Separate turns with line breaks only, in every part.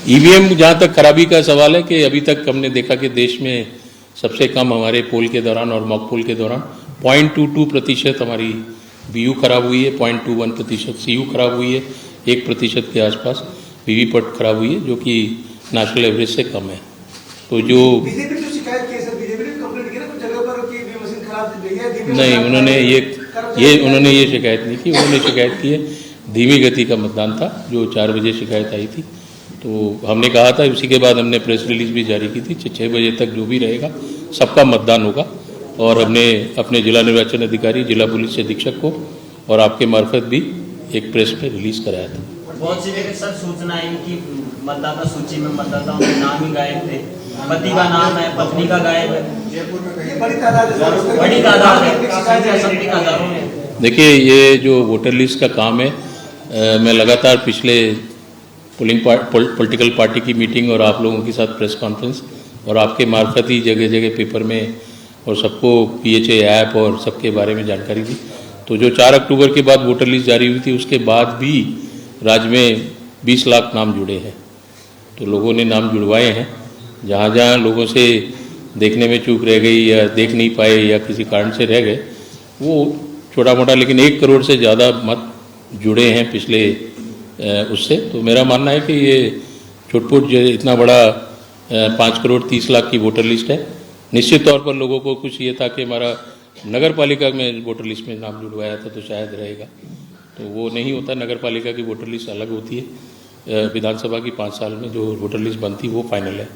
EVM जहाँ तक खराबी का सवाल है कि अभी तक हमने देखा कि देश में सबसे कम हमारे पोल के दौरान और मॉक पोल के दौरान 0.22% हमारी बीयू खराब हुई है, 0.21% सीयू खराब हुई है, 1% के आसपास वीवीपैट खराब हुई है, जो कि नेशनल एवरेज से कम है। तो जो
बीजेपी ने शिकायत की सर, बीजेपी ने कंप्लेंट की ना कुछ जगह पर कि ईवीएम मशीन खराब गई है।
नहीं, उन्होंने ये शिकायत नहीं की। उन्होंने शिकायत की है धीमी गति का मतदान था, जो 4 बजे शिकायत आई थी। तो हमने कहा था, उसी के बाद हमने प्रेस रिलीज भी जारी की थी, 6 बजे तक जो भी रहेगा सबका मतदान होगा। और हमने अपने जिला निर्वाचन अधिकारी, जिला पुलिस अधीक्षक को और आपके मार्फत भी एक प्रेस में रिलीज कराया था।
बहुत सी जगह सर सूचना आई कि मतदाता सूची में मतदाताओं के नाम ही गायब थे, पति का नाम है, पत्नी का गायब है,
बड़ी तादाद
है।
देखिए, ये जो वोटर लिस्ट का काम है, मैं लगातार पिछले पॉलिटिकल पार्टी की मीटिंग और आप लोगों के साथ प्रेस कॉन्फ्रेंस और आपके मार्फत ही जगह जगह पेपर में और सबको PHA ऐप और सबके बारे में जानकारी दी। तो जो 4 अक्टूबर के बाद वोटर लिस्ट जारी हुई थी, उसके बाद भी राज्य में 20 लाख नाम जुड़े हैं। तो लोगों ने नाम जुड़वाए हैं। जहाँ जहाँ लोगों से देखने में चूक रह गई या देख नहीं पाए या किसी कारण से रह गए, वो छोटा मोटा, लेकिन 1 करोड़ से ज़्यादा मत जुड़े हैं पिछले उससे। तो मेरा मानना है कि ये छुटपुट जो इतना बड़ा 5 करोड़ 30 लाख की वोटर लिस्ट है। निश्चित तौर पर लोगों को कुछ ये था कि हमारा नगर पालिका में वोटर लिस्ट में नाम जुड़वाया था तो शायद रहेगा, तो वो नहीं होता। नगर पालिका की वोटर लिस्ट अलग होती है, विधानसभा की 5 साल में जो वोटर लिस्ट बनती वो फाइनल है।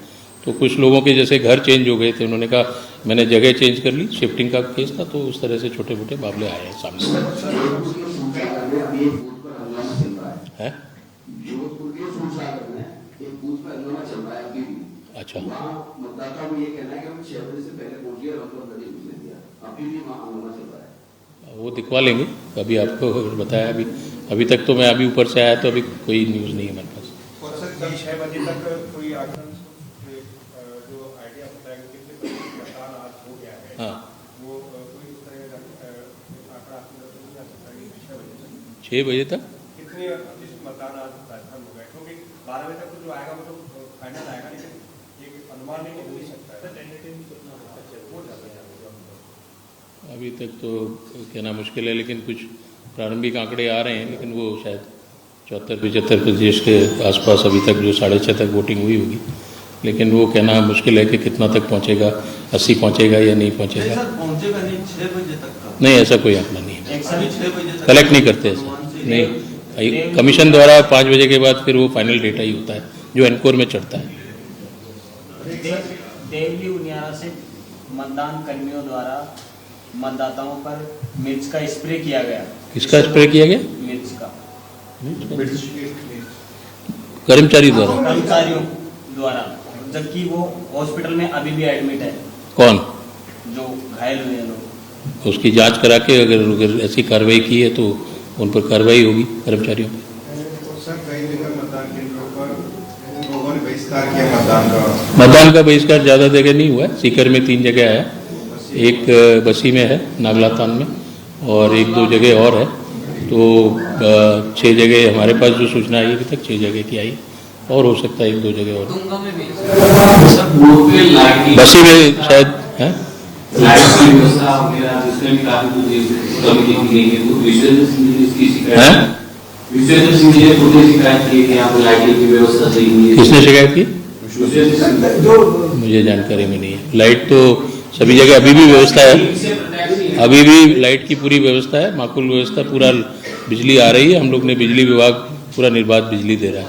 तो कुछ लोगों के जैसे घर चेंज हो गए थे, उन्होंने कहा मैंने जगह चेंज कर ली, शिफ्टिंग का केस था, तो उस तरह से छोटे मोटे मामले आए हैं सामने। है? अच्छा, वो दिखवा लेंगे, अभी आपको बताया। अभी तक तो मैं अभी ऊपर से आया, तो अभी कोई न्यूज़ नहीं है मेरे पास। हाँ, 6 बजे तक
कितने मतदान आज राजस्थान हो गए? क्योंकि 12 बजे तक जो आएगा वो तो फाइनल आएगा, लेकिन एक अनुमान नहीं हो सकता है।
अभी तक तो कहना मुश्किल है, लेकिन कुछ प्रारंभिक आंकड़े आ रहे हैं, लेकिन वो शायद 74-75% के आसपास अभी तक जो 6:30 तक वोटिंग हुई होगी, लेकिन वो कहना मुश्किल है कि कितना तक पहुंचेगा, 80 पहुंचेगा या नहीं पहुंचेगा।
पहुंचेगा नहीं 6 बजे तक का?
नहीं, ऐसा कोई आंकड़ा नहीं है,
6 बजे तक
कलेक्ट नहीं करते ऐसा नहीं। कमीशन द्वारा 5 बजे के बाद फिर वो फाइनल डेटा ही होता है जो एनकोर में चढ़ता है।
देवली उनियारा से मतदान कर्मियों द्वारा मतदाताओं पर मिर्च का स्प्रे किया गया।
किसका स्प्रे किया गया?
मिर्च का,
कर्मचारियों
द्वारा, जबकि वो हॉस्पिटल में अभी भी एडमिट है।
कौन?
जो घायल हुए हैं लोग।
उसकी जांच करा के अगर ऐसी कार्रवाई की है तो उन पर कार्रवाई होगी कर्मचारियों पर। मतदान का बहिष्कार ज़्यादा जगह नहीं हुआ है। सीकर में 3 जगह है, एक बसी में है, नागलातान में, और 1-2 जगह और है। तो 6 जगह हमारे पास जो सूचना आई अभी तक 6 जगह की आई, और हो सकता है 1-2 जगह और। बसी में शायद है। किसने शिकायत की? मुझे जानकारी में नहीं है। लाइट तो सभी जगह अभी भी व्यवस्था है, अभी भी लाइट की पूरी व्यवस्था है, माकूल व्यवस्था, पूरा बिजली आ रही है। हम लोग ने बिजली विभाग पूरा निर्बाध बिजली दे रहा है।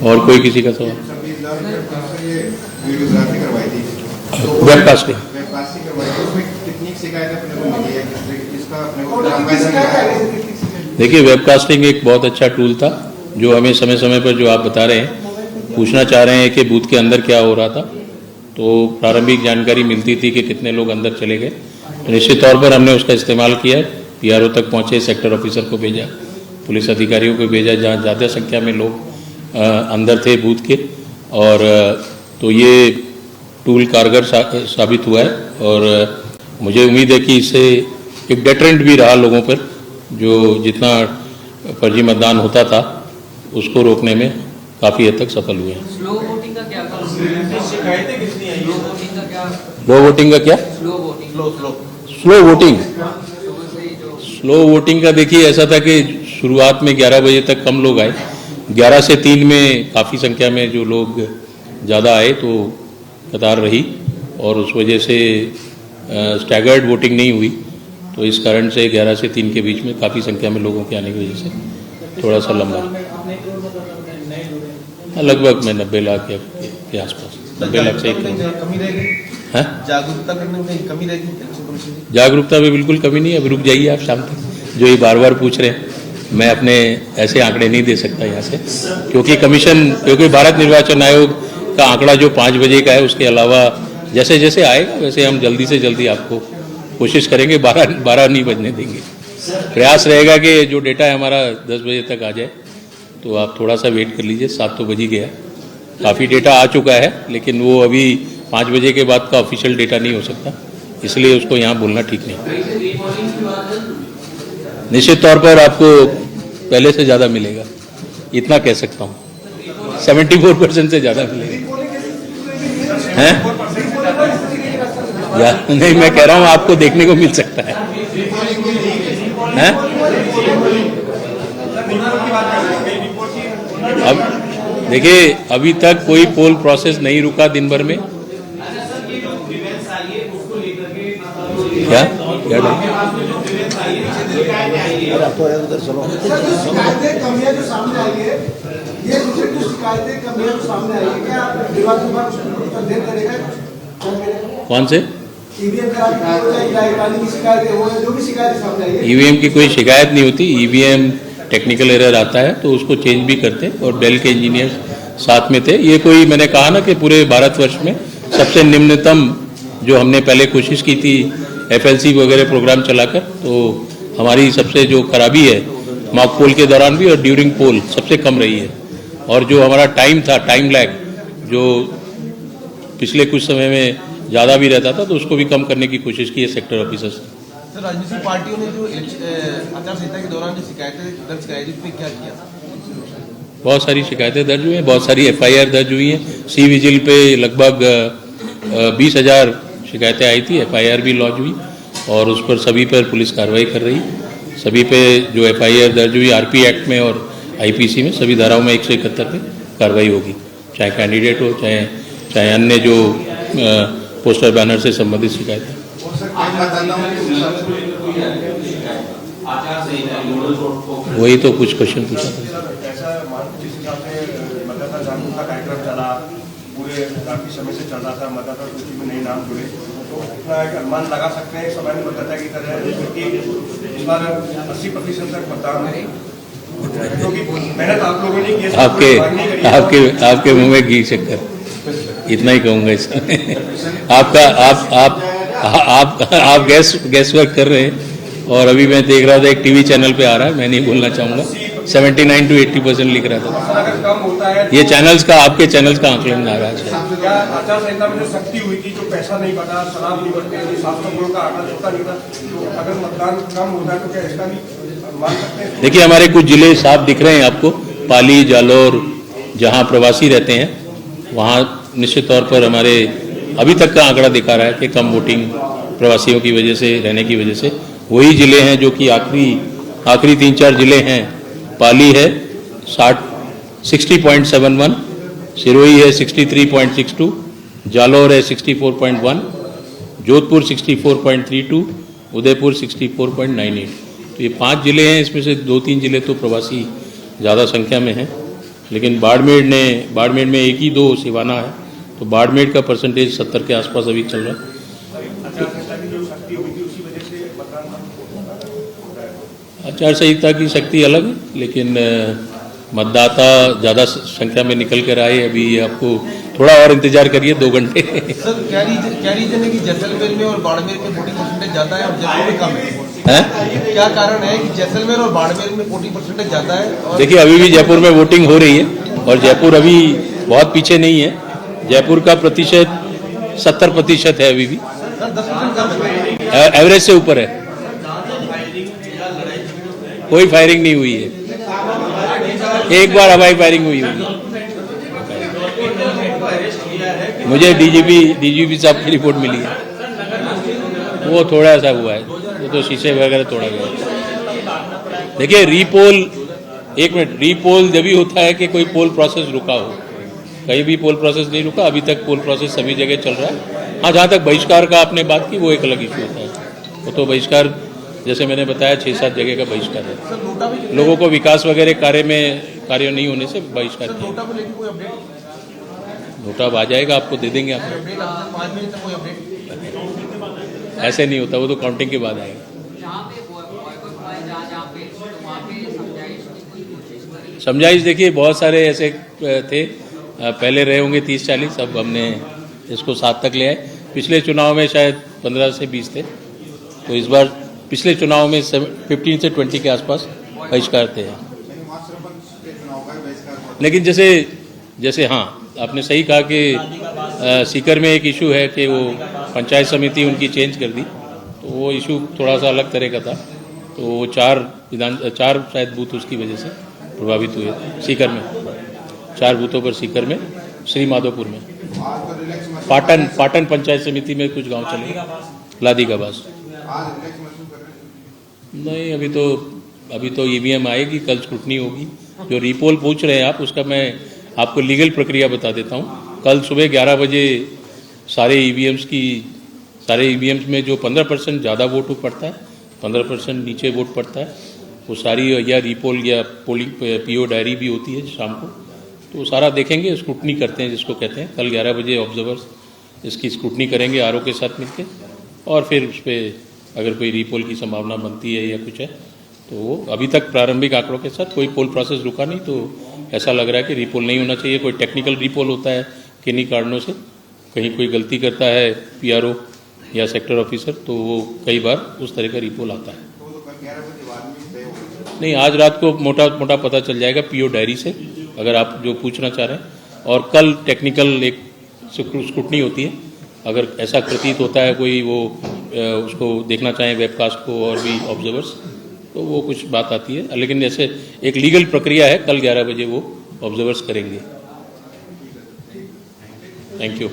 और कोई किसी का सवाल? वेबकास्टिंग देखिए, वेबकास्टिंग एक बहुत अच्छा टूल था जो हमें समय समय पर, जो आप बता रहे हैं, पूछना चाह रहे हैं कि बूथ के अंदर क्या हो रहा था, तो प्रारंभिक जानकारी मिलती थी कि कितने लोग अंदर चले गए। तो निश्चित तौर पर हमने उसका इस्तेमाल किया, PRO तक पहुंचे, सेक्टर ऑफिसर को भेजा, पुलिस अधिकारियों को भेजा, जहाँ ज़्यादा संख्या में लोग अंदर थे बूथ के, और तो ये टूल कारगर साबित हुआ है। और मुझे उम्मीद है कि इससे एक डेटरेंट भी रहा लोगों पर, जो जितना फर्जी मतदान होता था उसको रोकने में काफ़ी हद तक सफल हुए हैं।
स्लो वोटिंग का क्या करो?
शिकायतें कितनी आई?
स्लो वोटिंग का क्या?
स्लो वोटिंग का क्या?
स्लो वोटिंग
स्लो वोटिंग
सुबह से ही जो
स्लो वोटिंग का देखिए ऐसा था कि शुरुआत में 11 बजे तक कम लोग आए, 11 से 3 में काफ़ी संख्या में जो लोग ज़्यादा आए तो कतार रही और उस वजह से स्टैगर्ड वोटिंग नहीं हुई, तो इस कारण से 11 से 3 के बीच में काफ़ी संख्या में लोगों के आने की वजह से थोड़ा सा लंबा, लगभग मैं 90 लाख के आसपास, 90 लाख से
कमी रहेगी,
है
जागरूकता करने में कमी रहेगी इलेक्शन कमीशन की?
जागरूकता में बिल्कुल कमी नहीं है। अब रुक जाइए आप शाम तक, जो ये बार बार पूछ रहे हैं, मैं अपने ऐसे आंकड़े नहीं दे सकता यहाँ से, क्योंकि भारत निर्वाचन आयोग का आंकड़ा जो 5 बजे का है, उसके अलावा जैसे जैसे आएगा वैसे हम जल्दी से जल्दी आपको कोशिश करेंगे, 12 नहीं बजने देंगे। प्रयास रहेगा कि जो डेटा है हमारा 10 बजे तक आ जाए, तो आप थोड़ा सा वेट कर लीजिए, 7 तो बज ही गया, काफ़ी डेटा आ चुका है, लेकिन वो अभी 5 बजे के बाद का ऑफिशियल डेटा नहीं हो सकता, इसलिए उसको यहाँ बोलना ठीक नहीं। निश्चित तौर पर आपको पहले से ज़्यादा मिलेगा, इतना कह सकता हूँ, 74% से ज़्यादा मिलेगा। हैं? या नहीं, मैं कह रहा हूँ आपको देखने को मिल सकता है। हैं? अब देखिए, अभी तक कोई पोल प्रोसेस नहीं रुका दिन भर में। क्या
शिकायतें कमियां जो सामने आई है, ये जो शिकायतें कमियां जो सामने आई है, क्या निर्वाचन विभाग उसको देर करेगा?
कौन से?
ईवीएम की शिकायतें हो या जो भी शिकायतें सामने आई है।
ईवीएम की कोई शिकायत नहीं होती, ईवीएम टेक्निकल एरर आता है तो उसको चेंज भी करते हैं, और डेल के इंजीनियर साथ में थे। ये कोई, मैंने कहा ना कि पूरे भारतवर्ष में सबसे निम्नतम जो हमने पहले कोशिश की थी FLC वगैरह प्रोग्राम चलाकर, तो हमारी सबसे जो खराबी है मॉक पोल के दौरान भी और ड्यूरिंग पोल सबसे कम रही है। और जो हमारा टाइम था, टाइम लैग जो पिछले कुछ समय में ज़्यादा भी रहता था, तो उसको भी कम करने की कोशिश की है सेक्टर ऑफिसर्स।
सर, राजनीतिक पार्टियों ने जो आचार संहिता के दौरान जो शिकायतें दर्ज कराई थी, उस पर क्या किया?
बहुत सारी शिकायतें दर्ज हुई हैं, बहुत सारी FIR दर्ज हुई हैं। सी विजिल पे लगभग 20,000 शिकायतें आई थी, FIR भी लॉन्च हुई, और उस पर सभी पर पुलिस कार्रवाई कर रही। सभी पे जो FIR दर्ज हुई RP एक्ट में और IPC में, सभी धाराओं में 171 पे कार्रवाई होगी, चाहे कैंडिडेट हो, चाहे अन्य जो पोस्टर बैनर से संबंधित शिकायतें। वही तो कुछ क्वेश्चन पूछा था।
ऐसा जिस हिसाब से मतदाता जागरूकता कार्यक्रम चला, पूरे काफी समय से चल रहा था, मतदाता सूची में नए नाम जुड़े, तो इतना एक अनुमान लगा सकते हैं सामान्य मतदाता की तरह कि इस बार 80% तक मतदान है, क्योंकि मेहनत आप लोगों ने की।
आपके मुंह में घी शक्कर, इतना ही कहूँगा इसमें। आप गैस वर्क कर रहे हैं, और अभी मैं देख रहा था एक टीवी चैनल पे आ रहा है, मैं नहीं बोलना चाहूँगा, 79 to 80% लिख रहा था।
अगर कम होता है
ये चैनल्स का, आपके चैनल्स का आंकलन नाराज है।
क्या आचार संहिता में जो सख्ती हुई थी, जो पैसा नहीं बटा, शराब नहीं बढ़ते, 700 करोड़ का आंकड़ा छोटा नहीं था, तो अगर मतदान कम होता है तो क्या इसका भी मान सकते हैं?
देखिए, हमारे कुछ जिले साफ दिख रहे हैं आपको, पाली, जालौर, जहाँ प्रवासी रहते हैं वहाँ निश्चित तौर पर हमारे अभी तक का आंकड़ा दिखा रहा है कि कम वोटिंग प्रवासियों की वजह से, रहने की वजह से। वही जिले हैं जो कि आखिरी 3-4 जिले हैं। पाली है 60.71, सिरोही है 63.62, जालौर है 64.1, जोधपुर 64.32, उदयपुर 64.98। तो ये 5 जिले हैं, इसमें से 2-3 जिले तो प्रवासी ज़्यादा संख्या में हैं। लेकिन बाड़मेर में 1 ही 2 सिवाना है, तो बाड़मेर का परसेंटेज 70 के आसपास अभी चल रहा है। आचार संहिता की शक्ति अलग है, लेकिन मतदाता ज़्यादा संख्या में निकल कर आए। अभी आपको थोड़ा और इंतजार करिए, 2 घंटे।
सर, क्या रीजन है कि जैसलमेर में और बाड़मेर में वोटिंग परसेंटेज ज्यादा है और जयपुर में कम है? क्या कारण है कि जैसलमेर और बाड़मेर में वोटिंग परसेंटेज ज्यादा है? और
देखिए, अभी भी जयपुर में वोटिंग हो रही है, और जयपुर अभी बहुत पीछे नहीं है। जयपुर का प्रतिशत 70% है अभी भी।
सर, 10% कम है।
एवरेज से ऊपर है। कोई फायरिंग नहीं हुई है, एक बार हवाई फायरिंग हुई है। मुझे डीजीपी साहब की रिपोर्ट मिली है, वो थोड़ा सा हुआ है, वो तो शीशे वगैरह तोड़ा गया। देखिए रीपोल, एक मिनट, रीपोल जब भी होता है कि कोई पोल प्रोसेस रुका हो, कहीं भी पोल प्रोसेस नहीं रुका, अभी तक पोल प्रोसेस सभी जगह चल रहा है। हाँ, जहाँ तक बहिष्कार का आपने बात की वो एक अलग इशू होता है, वो तो बहिष्कार जैसे मैंने बताया 6-7 जगह का बहिष्कार है, लोगों को विकास वगैरह कार्य नहीं होने से बहिष्कार किया।
नोटा को लेकर कोई अपडेट?
नोटा अब आ जाएगा, आपको दे देंगे, आपको
अपडेट आपसे 5 बजे तक कोई अपडेट?
ऐसे नहीं होता, वो तो काउंटिंग के बाद आएगा।
जहाँ पे बॉयकॉट हुआ है, जहाँ पे तो वहाँ पे समझाइश की कोई कोशिश करें?
समझाइश देखिए बहुत सारे ऐसे थे, पहले रहे होंगे 30-40, अब हमने इसको 7 तक ले आए। पिछले चुनाव में शायद 15 से 20 थे, तो इस बार पिछले चुनाव में 15 से 20 के आसपास बहिष्कार थे। लेकिन जैसे हाँ, आपने सही कहा कि सीकर में एक इशू है कि वो पंचायत समिति उनकी चेंज कर दी, तो वो इशू थोड़ा सा अलग तरह का था, तो वो 4 शायद बूथ उसकी वजह से प्रभावित हुए सीकर में, 4 बूथों पर सीकर में, श्री माधोपुर में, पाटन पंचायत समिति में कुछ गांव चले, लादी का बास नहीं, अभी तो ईवीएम आएगी, कल स्क्रूटनी होगी। जो रीपोल पूछ रहे हैं आप, उसका मैं आपको लीगल प्रक्रिया बता देता हूँ। कल सुबह 11 बजे सारे ईवीएम्स में जो 15% ज़्यादा वोट पड़ता है, 15% नीचे वोट पड़ता है, वो सारी या रीपोल या पोलिंग पीओ डायरी भी होती है शाम को, तो सारा देखेंगे, स्क्रूटनी करते हैं जिसको कहते हैं। कल 11 बजे ऑब्जर्वर्स इसकी स्क्रूटनी करेंगे आरओ के साथ मिलकर, और फिर उस पर अगर कोई रीपोल की संभावना बनती है या कुछ है तो वो, अभी तक प्रारंभिक आंकड़ों के साथ कोई पोल प्रोसेस रुका नहीं, तो ऐसा लग रहा है कि रीपोल नहीं होना चाहिए। कोई टेक्निकल रीपोल होता है किन्हीं कारणों से, कहीं कोई गलती करता है पीआरओ या सेक्टर ऑफिसर, तो वो कई बार उस तरह का रीपोल आता है। नहीं, आज रात को मोटा पता चल जाएगा पीओ डायरी से, अगर आप जो पूछना चाह रहे हैं, और कल टेक्निकल एक स्क्रूटनी होती है। अगर ऐसा प्रतीत होता है कोई वो उसको देखना चाहें वेबकास्ट को और भी ऑब्जर्वर्स, तो वो कुछ बात आती है, लेकिन जैसे एक लीगल प्रक्रिया है, कल 11 बजे वो ऑब्जर्वर्स करेंगे। Thank you.